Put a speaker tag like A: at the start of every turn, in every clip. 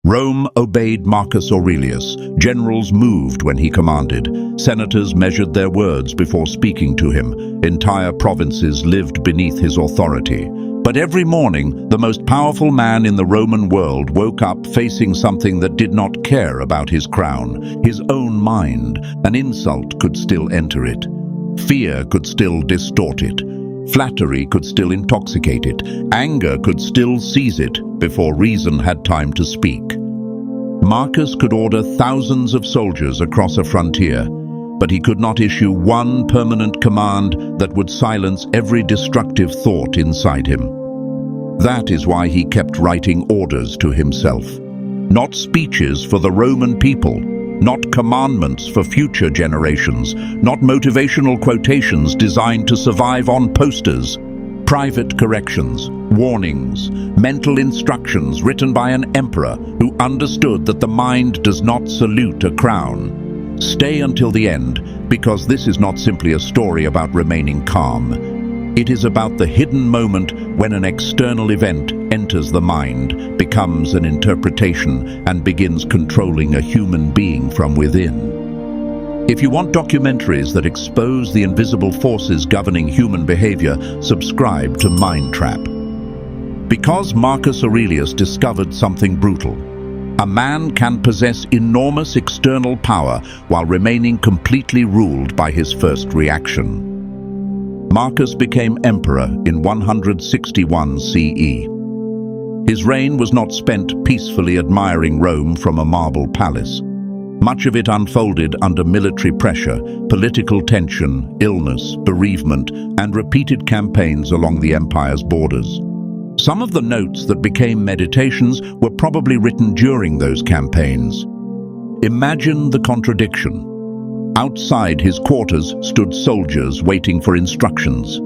A: Rome obeyed Marcus Aurelius. Generals moved when he commanded. Senators measured their words before speaking to him. Entire provinces lived beneath his authority. But every morning, the most powerful man in the Roman world woke up facing something that did not care about his crown, his own mind. An insult could still enter it. Fear could still distort it. Flattery could still intoxicate it. Anger could still seize it before reason had time to speak. Marcus could order thousands of soldiers across a frontier, but he could not issue one permanent command that would silence every destructive thought inside him. That is why he kept writing orders to himself. Not speeches for the Roman people, not commandments for future generations, not motivational quotations designed to survive on posters. Private corrections, warnings, mental instructions written by an emperor who understood that the mind does not salute a crown. Stay until the end, because this is not simply a story about remaining calm. It is about the hidden moment when an external event enters the mind, becomes an interpretation, and begins controlling a human being from within. If you want documentaries that expose the invisible forces governing human behavior, subscribe to Mind Trap. Because Marcus Aurelius discovered something brutal. A man can possess enormous external power while remaining completely ruled by his first reaction. Marcus became emperor in 161 CE. His reign was not spent peacefully admiring Rome from a marble palace. Much of it unfolded under military pressure, political tension, illness, bereavement, and repeated campaigns along the empire's borders. Some of the notes that became meditations were probably written during those campaigns. Imagine the contradiction. Outside his quarters stood soldiers waiting for instructions.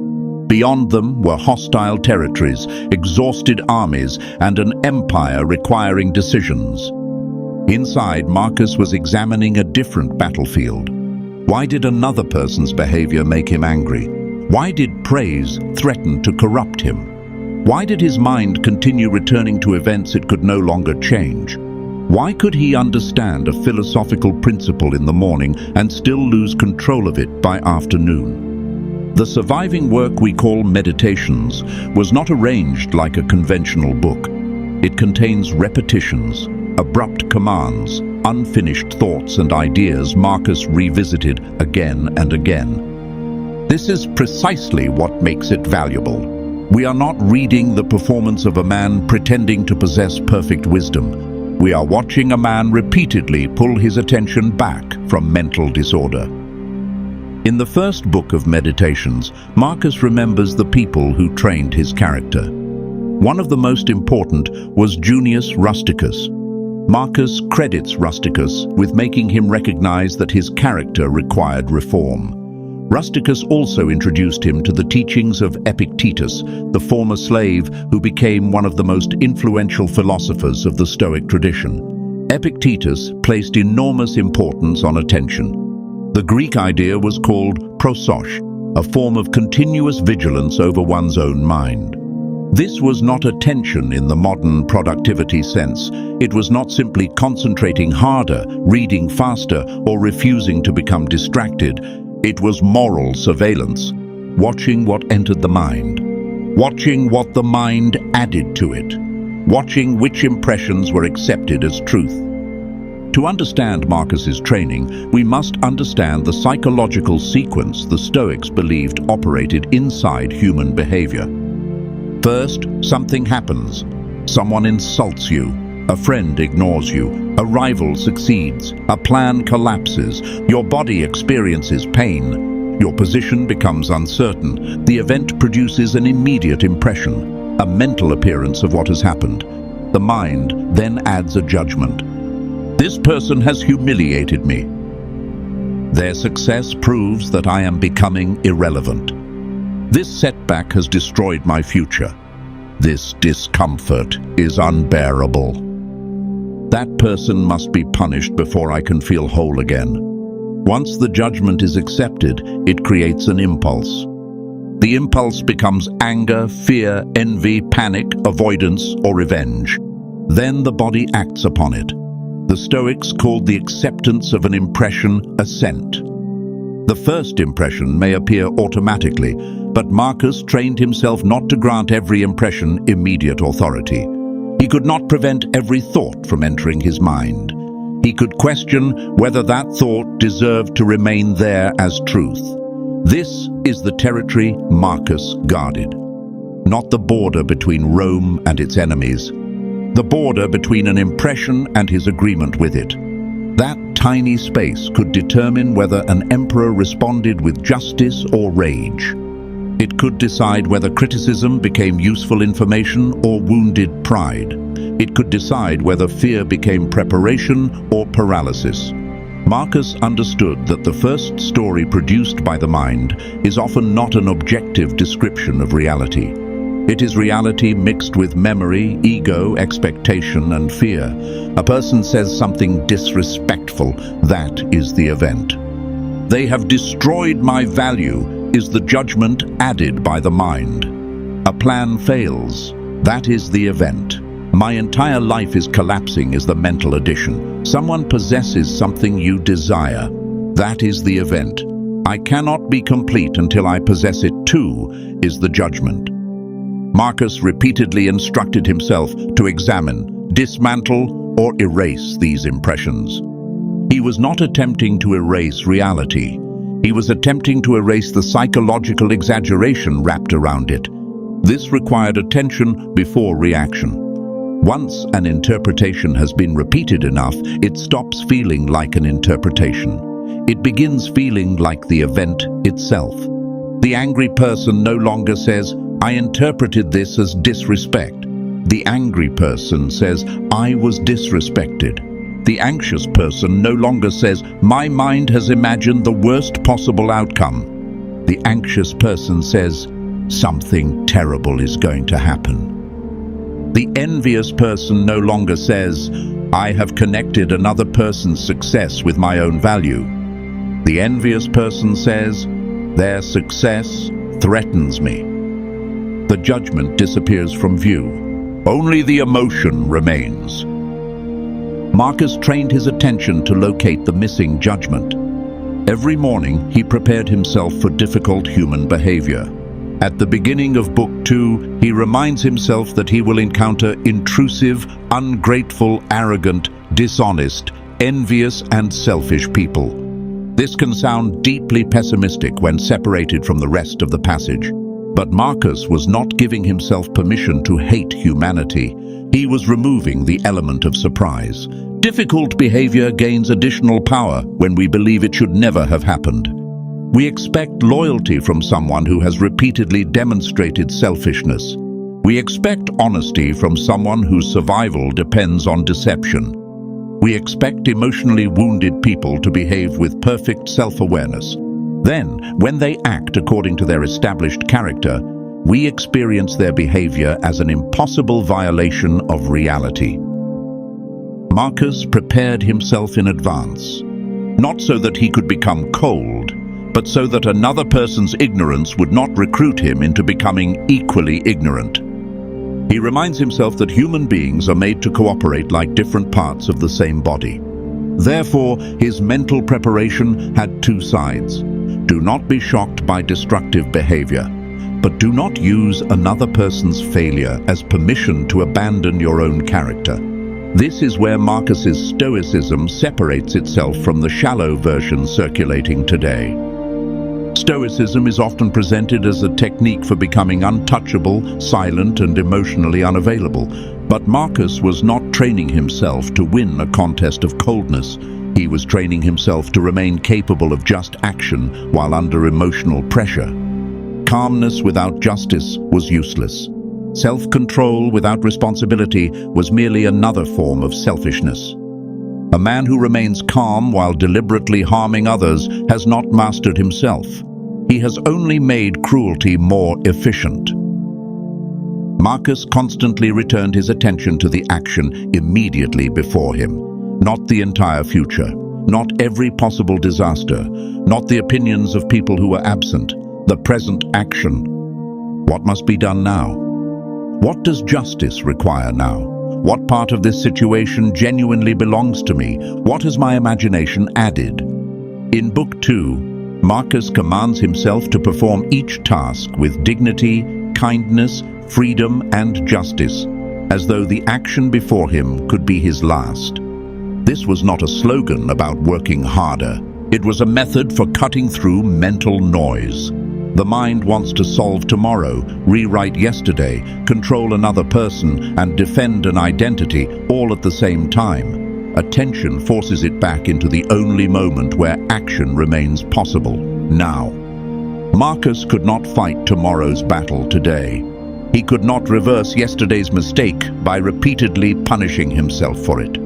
A: Beyond them were hostile territories, exhausted armies, and an empire requiring decisions. Inside, Marcus was examining a different battlefield. Why did another person's behavior make him angry? Why did praise threaten to corrupt him? Why did his mind continue returning to events it could no longer change? Why could he understand a philosophical principle in the morning and still lose control of it by afternoon? The surviving work we call Meditations was not arranged like a conventional book. It contains repetitions, abrupt commands, unfinished thoughts and ideas Marcus revisited again and again. This is precisely what makes it valuable. We are not reading the performance of a man pretending to possess perfect wisdom. We are watching a man repeatedly pull his attention back from mental disorder. In the first book of Meditations, Marcus remembers the people who trained his character. One of the most important was Junius Rusticus. Marcus credits Rusticus with making him recognize that his character required reform. Rusticus also introduced him to the teachings of Epictetus, the former slave who became one of the most influential philosophers of the Stoic tradition. Epictetus placed enormous importance on attention. The Greek idea was called prosos, a form of continuous vigilance over one's own mind. This was not attention in the modern productivity sense. It was not simply concentrating harder, reading faster, or refusing to become distracted. It was moral surveillance, watching what entered the mind, watching what the mind added to it, watching which impressions were accepted as truth. To understand Marcus's training, we must understand the psychological sequence the Stoics believed operated inside human behavior. First, something happens. Someone insults you. A friend ignores you. A rival succeeds. A plan collapses. Your body experiences pain. Your position becomes uncertain. The event produces an immediate impression, a mental appearance of what has happened. The mind then adds a judgment. This person has humiliated me. Their success proves that I am becoming irrelevant. This setback has destroyed my future. This discomfort is unbearable. That person must be punished before I can feel whole again. Once the judgment is accepted, it creates an impulse. The impulse becomes anger, fear, envy, panic, avoidance, or revenge. Then the body acts upon it. The Stoics called the acceptance of an impression assent. The first impression may appear automatically, but Marcus trained himself not to grant every impression immediate authority. He could not prevent every thought from entering his mind. He could question whether that thought deserved to remain there as truth. This is the territory Marcus guarded. Not the border between Rome and its enemies. The border between an impression and his agreement with it. That tiny space could determine whether an emperor responded with justice or rage. It could decide whether criticism became useful information or wounded pride. It could decide whether fear became preparation or paralysis. Marcus understood that the first story produced by the mind is often not an objective description of reality. It is reality mixed with memory, ego, expectation, and fear. A person says something disrespectful, that is the event. They have destroyed my value is the judgment added by the mind. A plan fails, that is the event. My entire life is collapsing is the mental addition. Someone possesses something you desire, that is the event. I cannot be complete until I possess it too, is the judgment. Marcus repeatedly instructed himself to examine, dismantle, or erase these impressions. He was not attempting to erase reality. He was attempting to erase the psychological exaggeration wrapped around it. This required attention before reaction. Once an interpretation has been repeated enough, it stops feeling like an interpretation. It begins feeling like the event itself. The angry person no longer says, I interpreted this as disrespect. The angry person says, I was disrespected. The anxious person no longer says, my mind has imagined the worst possible outcome. The anxious person says, something terrible is going to happen. The envious person no longer says, I have connected another person's success with my own value. The envious person says, their success threatens me. The judgment disappears from view. Only the emotion remains. Marcus trained his attention to locate the missing judgment. Every morning, he prepared himself for difficult human behavior. At the beginning of Book 2, he reminds himself that he will encounter intrusive, ungrateful, arrogant, dishonest, envious, and selfish people. This can sound deeply pessimistic when separated from the rest of the passage. But Marcus was not giving himself permission to hate humanity. He was removing the element of surprise. Difficult behavior gains additional power when we believe it should never have happened. We expect loyalty from someone who has repeatedly demonstrated selfishness. We expect honesty from someone whose survival depends on deception. We expect emotionally wounded people to behave with perfect self-awareness. Then, when they act according to their established character, we experience their behavior as an impossible violation of reality. Marcus prepared himself in advance, not so that he could become cold, but so that another person's ignorance would not recruit him into becoming equally ignorant. He reminds himself that human beings are made to cooperate like different parts of the same body. Therefore, his mental preparation had two sides. Do not be shocked by destructive behavior, but do not use another person's failure as permission to abandon your own character. This is where Marcus's Stoicism separates itself from the shallow version circulating today. Stoicism is often presented as a technique for becoming untouchable, silent, and emotionally unavailable. But Marcus was not training himself to win a contest of coldness. He was training himself to remain capable of just action while under emotional pressure. Calmness without justice was useless. Self-control without responsibility was merely another form of selfishness. A man who remains calm while deliberately harming others has not mastered himself. He has only made cruelty more efficient. Marcus constantly returned his attention to the action immediately before him. Not the entire future, not every possible disaster, not the opinions of people who were absent, the present action. What must be done now? What does justice require now? What part of this situation genuinely belongs to me? What has my imagination added? In Book 2, Marcus commands himself to perform each task with dignity, kindness, freedom, and justice, as though the action before him could be his last. This was not a slogan about working harder. It was a method for cutting through mental noise. The mind wants to solve tomorrow, rewrite yesterday, control another person, and defend an identity all at the same time. Attention forces it back into the only moment where action remains possible, now. Marcus could not fight tomorrow's battle today. He could not reverse yesterday's mistake by repeatedly punishing himself for it.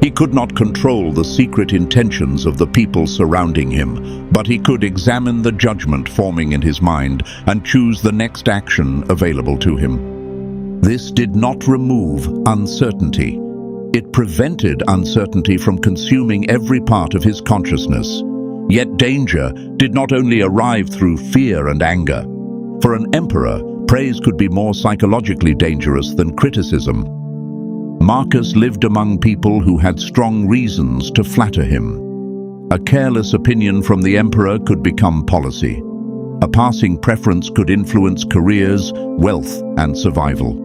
A: He could not control the secret intentions of the people surrounding him, but he could examine the judgment forming in his mind and choose the next action available to him. This did not remove uncertainty. It prevented uncertainty from consuming every part of his consciousness. Yet danger did not only arrive through fear and anger. For an emperor, praise could be more psychologically dangerous than criticism. Marcus lived among people who had strong reasons to flatter him. A careless opinion from the emperor could become policy. A passing preference could influence careers, wealth, and survival.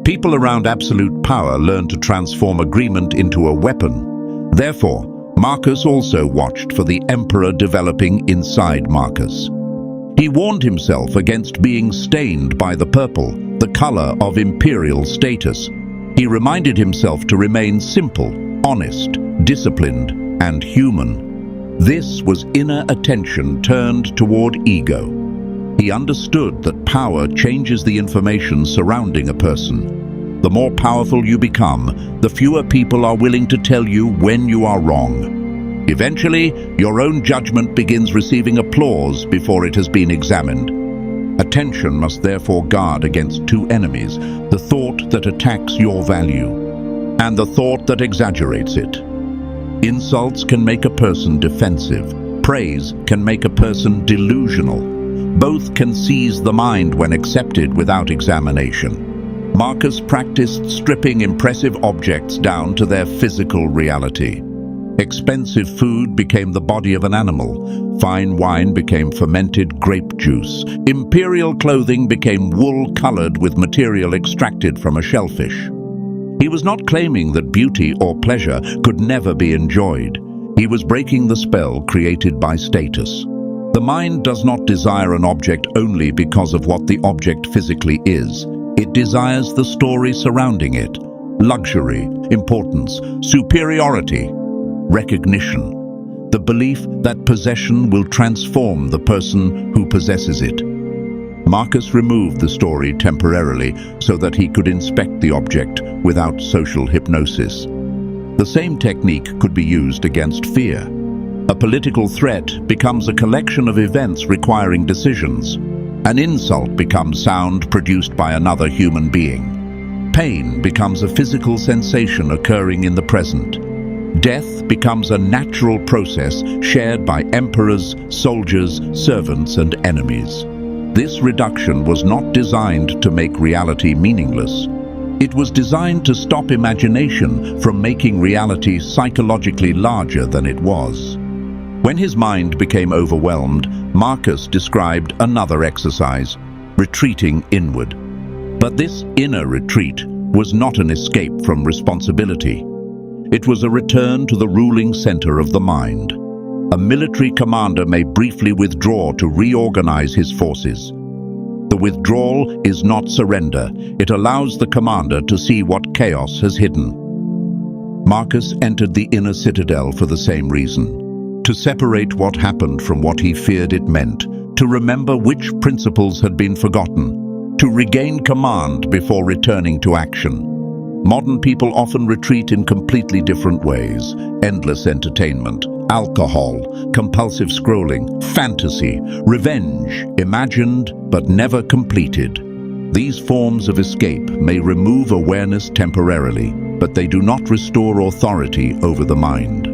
A: People around absolute power learned to transform agreement into a weapon. Therefore, Marcus also watched for the emperor developing inside Marcus. He warned himself against being stained by the purple, the color of imperial status. He reminded himself to remain simple, honest, disciplined, and human. This was inner attention turned toward ego. He understood that power changes the information surrounding a person. The more powerful you become, the fewer people are willing to tell you when you are wrong. Eventually, your own judgment begins receiving applause before it has been examined. Attention must therefore guard against two enemies, the thought that attacks your value and the thought that exaggerates it. Insults can make a person defensive. Praise can make a person delusional. Both can seize the mind when accepted without examination. Marcus practiced stripping impressive objects down to their physical reality. Expensive food became the body of an animal. Fine wine became fermented grape juice. Imperial clothing became wool colored with material extracted from a shellfish. He was not claiming that beauty or pleasure could never be enjoyed. He was breaking the spell created by status. The mind does not desire an object only because of what the object physically is. It desires the story surrounding it: luxury, importance, superiority, recognition, the belief that possession will transform the person who possesses it. Marcus removed the story temporarily so that he could inspect the object without social hypnosis. The same technique could be used against fear. A political threat becomes a collection of events requiring decisions. An insult becomes sound produced by another human being. Pain becomes a physical sensation occurring in the present. Death becomes a natural process shared by emperors, soldiers, servants, and enemies. This reduction was not designed to make reality meaningless. It was designed to stop imagination from making reality psychologically larger than it was. When his mind became overwhelmed, Marcus described another exercise: retreating inward. But this inner retreat was not an escape from responsibility. It was a return to the ruling center of the mind. A military commander may briefly withdraw to reorganize his forces. The withdrawal is not surrender. It allows the commander to see what chaos has hidden. Marcus entered the inner citadel for the same reason: to separate what happened from what he feared it meant, to remember which principles had been forgotten, to regain command before returning to action. Modern people often retreat in completely different ways: endless entertainment, alcohol, compulsive scrolling, fantasy, revenge, imagined but never completed. These forms of escape may remove awareness temporarily, but they do not restore authority over the mind.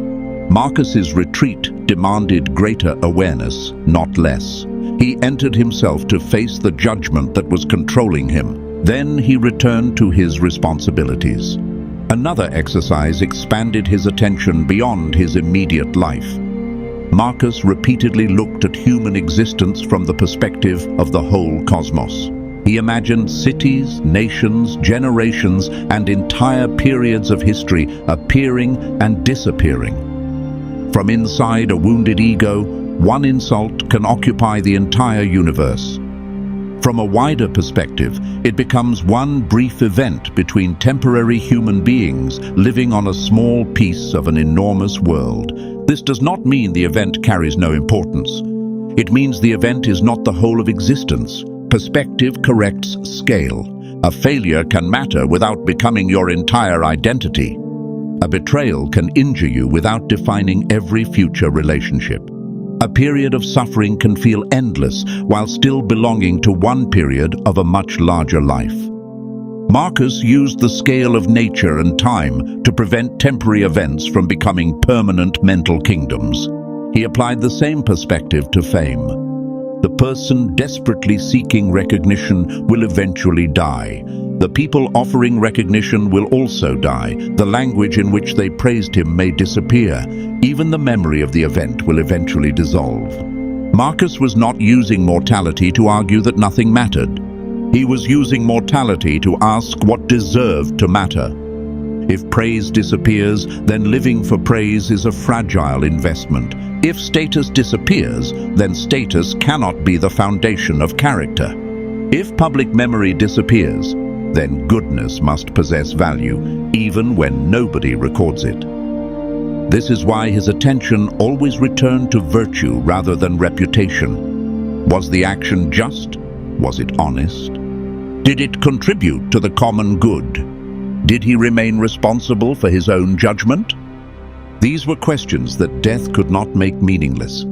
A: Marcus's retreat demanded greater awareness, not less. He entered himself to face the judgment that was controlling him. Then he returned to his responsibilities. Another exercise expanded his attention beyond his immediate life. Marcus repeatedly looked at human existence from the perspective of the whole cosmos. He imagined cities, nations, generations, and entire periods of history appearing and disappearing. From inside a wounded ego, one insult can occupy the entire universe. From a wider perspective, it becomes one brief event between temporary human beings living on a small piece of an enormous world. This does not mean the event carries no importance. It means the event is not the whole of existence. Perspective corrects scale. A failure can matter without becoming your entire identity. A betrayal can injure you without defining every future relationship. A period of suffering can feel endless while still belonging to one period of a much larger life. Marcus used the scale of nature and time to prevent temporary events from becoming permanent mental kingdoms. He applied the same perspective to fame. The person desperately seeking recognition will eventually die. The people offering recognition will also die. The language in which they praised him may disappear. Even the memory of the event will eventually dissolve. Marcus was not using mortality to argue that nothing mattered. He was using mortality to ask what deserved to matter. If praise disappears, then living for praise is a fragile investment. If status disappears, then status cannot be the foundation of character. If public memory disappears, then goodness must possess value, even when nobody records it. This is why his attention always returned to virtue rather than reputation. Was the action just? Was it honest? Did it contribute to the common good? Did he remain responsible for his own judgment? These were questions that death could not make meaningless.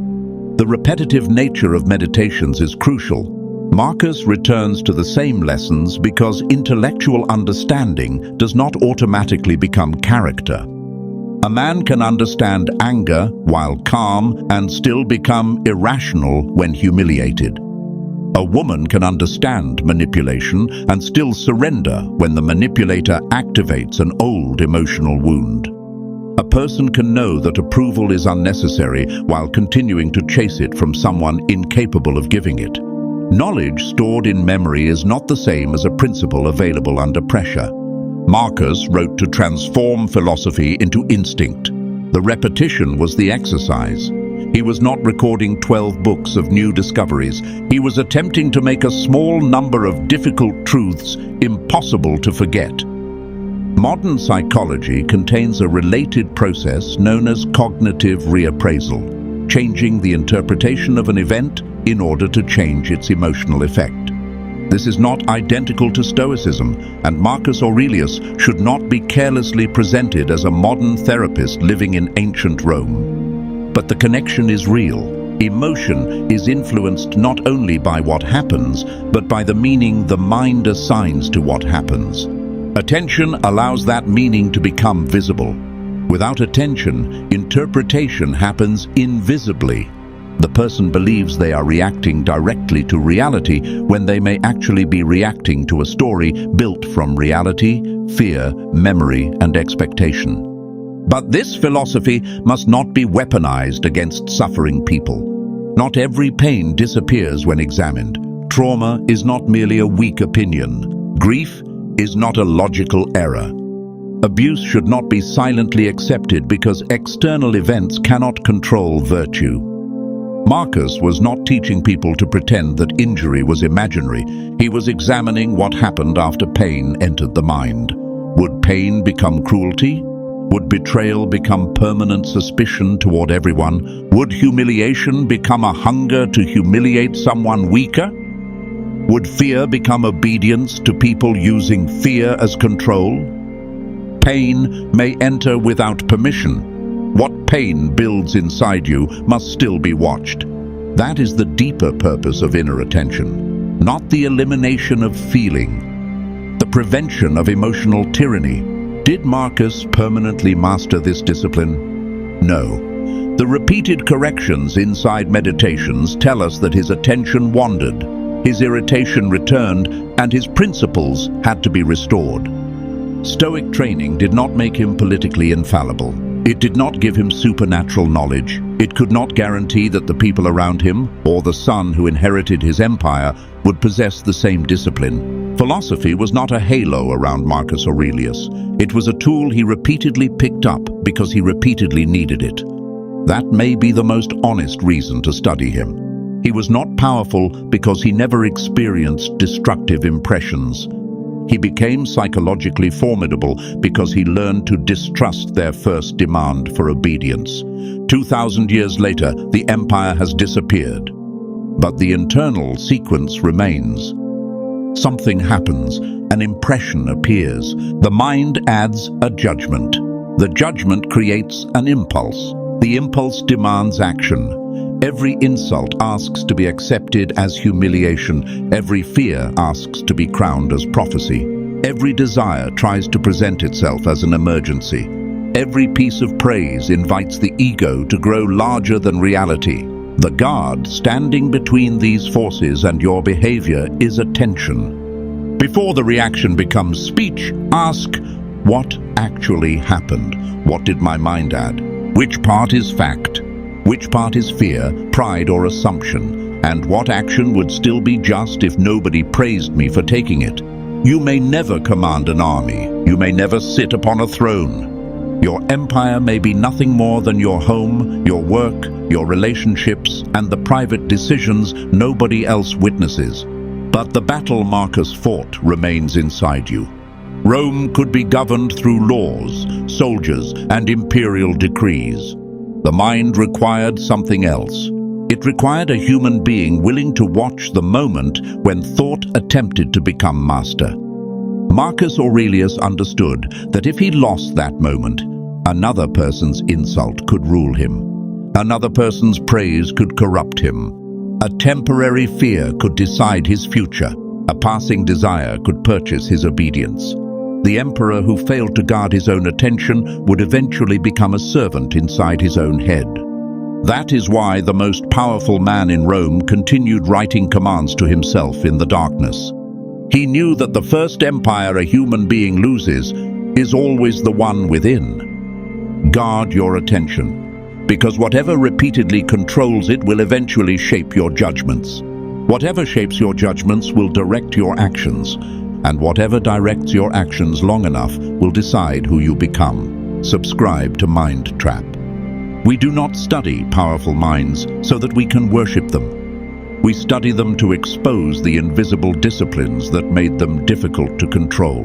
A: The repetitive nature of meditations is crucial. Marcus returns to the same lessons because intellectual understanding does not automatically become character. A man can understand anger while calm and still become irrational when humiliated. A woman can understand manipulation and still surrender when the manipulator activates an old emotional wound. A person can know that approval is unnecessary while continuing to chase it from someone incapable of giving it. Knowledge stored in memory is not the same as a principle available under pressure. Marcus wrote to transform philosophy into instinct. The repetition was the exercise. He was not recording 12 books of new discoveries. He was attempting to make a small number of difficult truths impossible to forget. Modern psychology contains a related process known as cognitive reappraisal, changing the interpretation of an event in order to change its emotional effect. This is not identical to Stoicism, and Marcus Aurelius should not be carelessly presented as a modern therapist living in ancient Rome. But the connection is real. Emotion is influenced not only by what happens, but by the meaning the mind assigns to what happens. Attention allows that meaning to become visible. Without attention, interpretation happens invisibly. The person believes they are reacting directly to reality when they may actually be reacting to a story built from reality, fear, memory, and expectation. But this philosophy must not be weaponized against suffering people. Not every pain disappears when examined. Trauma is not merely a weak opinion. Grief is not a logical error. Abuse should not be silently accepted because external events cannot control virtue. Marcus was not teaching people to pretend that injury was imaginary. He was examining what happened after pain entered the mind. Would pain become cruelty? Would betrayal become permanent suspicion toward everyone? Would humiliation become a hunger to humiliate someone weaker? Would fear become obedience to people using fear as control? Pain may enter without permission. What pain builds inside you must still be watched. That is the deeper purpose of inner attention, not the elimination of feeling, the prevention of emotional tyranny. Did Marcus permanently master this discipline? No. The repeated corrections inside meditations tell us that his attention wandered, his irritation returned, and his principles had to be restored. Stoic training did not make him politically infallible. It did not give him supernatural knowledge. It could not guarantee that the people around him, or the son who inherited his empire, would possess the same discipline. Philosophy was not a halo around Marcus Aurelius. It was a tool he repeatedly picked up because he repeatedly needed it. That may be the most honest reason to study him. He was not powerful because he never experienced destructive impressions. He became psychologically formidable because he learned to distrust their first demand for obedience. 2,000 years later, the empire has disappeared, but the internal sequence remains. Something happens, an impression appears. The mind adds a judgment. The judgment creates an impulse. The impulse demands action. Every insult asks to be accepted as humiliation. Every fear asks to be crowned as prophecy. Every desire tries to present itself as an emergency. Every piece of praise invites the ego to grow larger than reality. The guard standing between these forces and your behavior is attention. Before the reaction becomes speech, ask, what actually happened? What did my mind add? Which part is fact? Which part is fear, pride, or assumption? And what action would still be just if nobody praised me for taking it? You may never command an army. You may never sit upon a throne. Your empire may be nothing more than your home, your work, your relationships, and the private decisions nobody else witnesses. But the battle Marcus fought remains inside you. Rome could be governed through laws, soldiers, and imperial decrees. The mind required something else. It required a human being willing to watch the moment when thought attempted to become master. Marcus Aurelius understood that if he lost that moment, another person's insult could rule him. Another person's praise could corrupt him. A temporary fear could decide his future. A passing desire could purchase his obedience. The emperor who failed to guard his own attention would eventually become a servant inside his own head. That is why the most powerful man in Rome continued writing commands to himself in the darkness. He knew that the first empire a human being loses is always the one within. Guard your attention, because whatever repeatedly controls it will eventually shape your judgments. Whatever shapes your judgments will direct your actions, and whatever directs your actions long enough will decide who you become. Subscribe to Mind Trap. We do not study powerful minds so that we can worship them. We study them to expose the invisible disciplines that made them difficult to control.